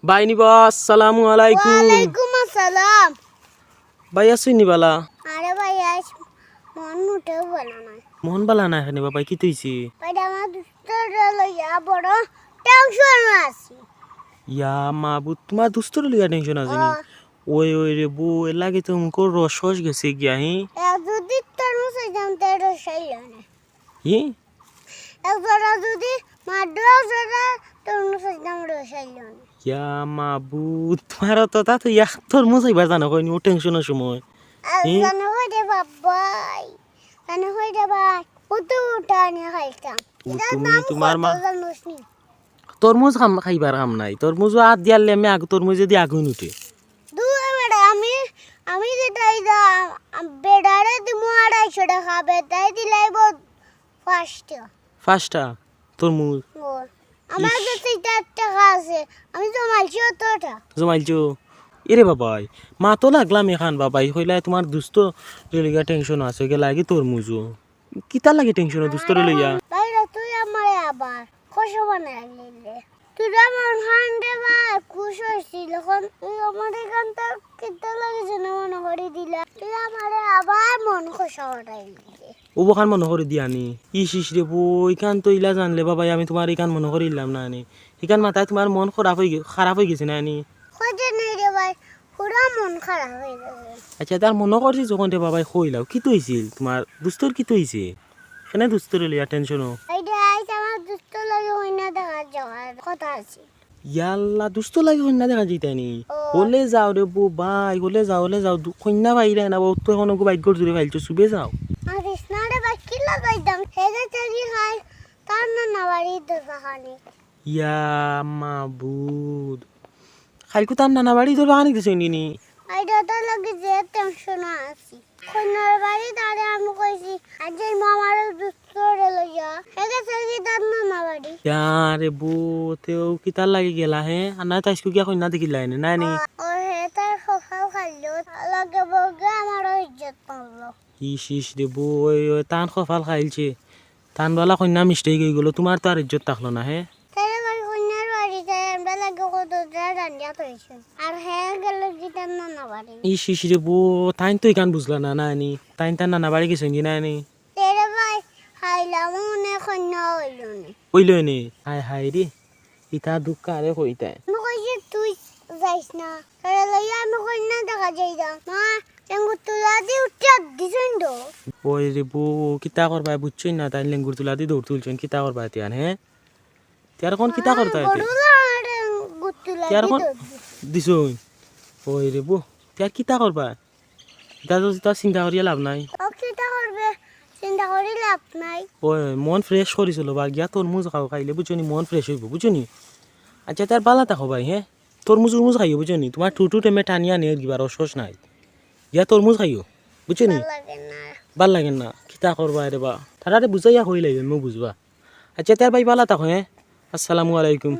বাইনি বস আসসালামু আলাইকুম। ওয়ালাইকুম আসসালাম। ভাই আসুনি বালা। আরে ভাই আজ মন মুটেও ভালো নাই। মন বালা না এখানে বাবা কি তুইছি? ভাই আমার দুষ্টরা লইয়া বড় টেনশন আছে। ইয়া মাবুত তোমার দুস্তর লিয়া টেনশন আছে নি? ওই ওই রে বউ এর লাগে তো মুখর রস গেছে গিয়া হি। যদি তোর মুসে জানতে রসাই না। হি একজোড়া যদি মাদ্রা জোড়া তোর মুসে জাম রসাই না। ইয়া মাবুত তোমার তো তা তো ইয়া তোর মুসাই বাজানো কইনি ও টেনশনের সময়। জানো হই দে বাবাই। জানো হই দে ভাই। উঠু উঠানি খাইতাম। তুমি তোমার মা জানোস নি। তরমুজ খাইবার কাম নাই, তরমুজ হাত দিয়ালে আমি তরমুজ যদি আগুন উঠে। আমি যেটাই বেড়ারে তুমি 250 টাকা বেতাই দিলাইব ফার্স্টটা তরমুজ আমার কাছে 4 টাকা আছে আমি জমাইছি অতটা জমাইছো। এরে বাবাই মা তো লাগলাম এখান বাবাই হইলা তোমার দুস্থ রেলিগা টেনশন আছে গে লাগি তরমুজও কিতা লাগে টেনশন দুস্থ রেলিগা। বাইরে তুই আমারে আবার কষ্ট বানাই নিলে তুই আমার হান্ডে বা খুশ হয়েছিল এখন তুই আমার এখানটা কিতা লাগেছে না মনে করে দিলা তুই আমারে আবার মন খুশ হওয়াটাই দিলে ও বখান মনে করে দিয়ানি ইস রে বই কান তো ইলা জানলে বাবাই আমি তোমার এখান মনে করিলাম না আনি এখান মাথায় তোমার মন খারাপ হয়ে গেছে না আনি। খোঁজে নেই রে ভাই পুরা মন খারাপ হয়ে গেছে। আচ্ছা তার মনে করছি যখন রে বাবাই কইলাও কি তৈছিল তোমার দুস্তর কি তৈছে এখানে দুস্তর লিয়া টেনশনও এইটা আইস আমার দুষ্ট লাগে হই না দেখা যাওয়ার কথা আছে। ইয়াল্লা দুস্থ লাগে কন্যা দেখা যাইতানি হলে যাও রে বউ ভাই হলে যাও কন্যা বাইরে না বউ তো এখন বাইক জুড়ে ফাইলছো সুবে যাও। আর কৃষ্ণারে ভাই কি লাগাইতাম হেগে তেজি খাই তার না বাড়ি দোকানে ইয়া মাবুদ খাইকু তার নানা বাড়ি তোর বাগানি দিছে নি এইটা তো লাগে যে টেনশন আছে কন্যার বাড়ি তারে আমি কইছি আজ এই মামার দুষ্ট রে লইয়া হেগে তেজি তার না বাড়ি ইয়া রে বউ তেও কি তার লাগে গেলা হে আর না তাইসকু গিয়া কন্যা দেখিলা নে না নি ও হে তার সকাল খাইলো লাগে বগে আমার ইজ্জত পাবো ইস রে বউ ওই টান কপাল খাইলছে টান বালা কন্যা মিষ্টেই গই গেল তোমার তো আর ইজ্জত থাকলো না হে। তারে ভাই কন্যার বাড়ি যায় আমরা লাগে কত রান্না করেছে আর হ্যাঁ গেল গিটার না বাড়ি ইস রে বউ তাইন তো ইকান বুঝলা না না নি তাইন তার নানা বাড়ি গেছে না নি তেরে ভাই খাইলাম মনে কন্যা হইল নি কইলো নে হায় হায় রে ইতা দুঃখ আরে কইতায় আমি কইছি তুই যাইস না তারে লইয়া আমি কন্যা দেখা যাইতাম মা চেঙ্গুর তুলা দিয়ে উঠিয়া দিছেন তো ওই রে বউ কিতা করবা বুঝছই না তাই লেঙ্গুর তুলা দিয়ে দৌড় তুলছেন কিতা করবা তিয়ান হ্যাঁ তিয়ার কোন কিতা করতা বড় আর গুতুলা তিয়ার কোন দিয়ে দিছই ওই রে বউ তিয়ার কিতা করবা এটা তো তা চিন্তা করিয়া লাভ নাই। ও কিটা করবে চিন্তা করি লাভ নাই ওই মন ফ্রেশ করিছিল বা গিয়া তরমুজ খাইলে বুঝছনি মন ফ্রেশ হইব বুঝছনি। আচ্ছা তার বালা থাকো ভাই হ্যাঁ তরমুজ খাইও বুঝছনি তোমার টুটু টেমে টানিয়া নিয়ে দিবা রস নাই গিয়া তরমুজ খাইও বুঝছনি ভাল লাগে না ভাল লাগে না কিতা করবা রে বা তারা বুঝাইয়া হই লাগবে মো বুঝবা। আচ্ছা তার ভাই বালা থাকো হ্যাঁ আসসালামু আলাইকুম।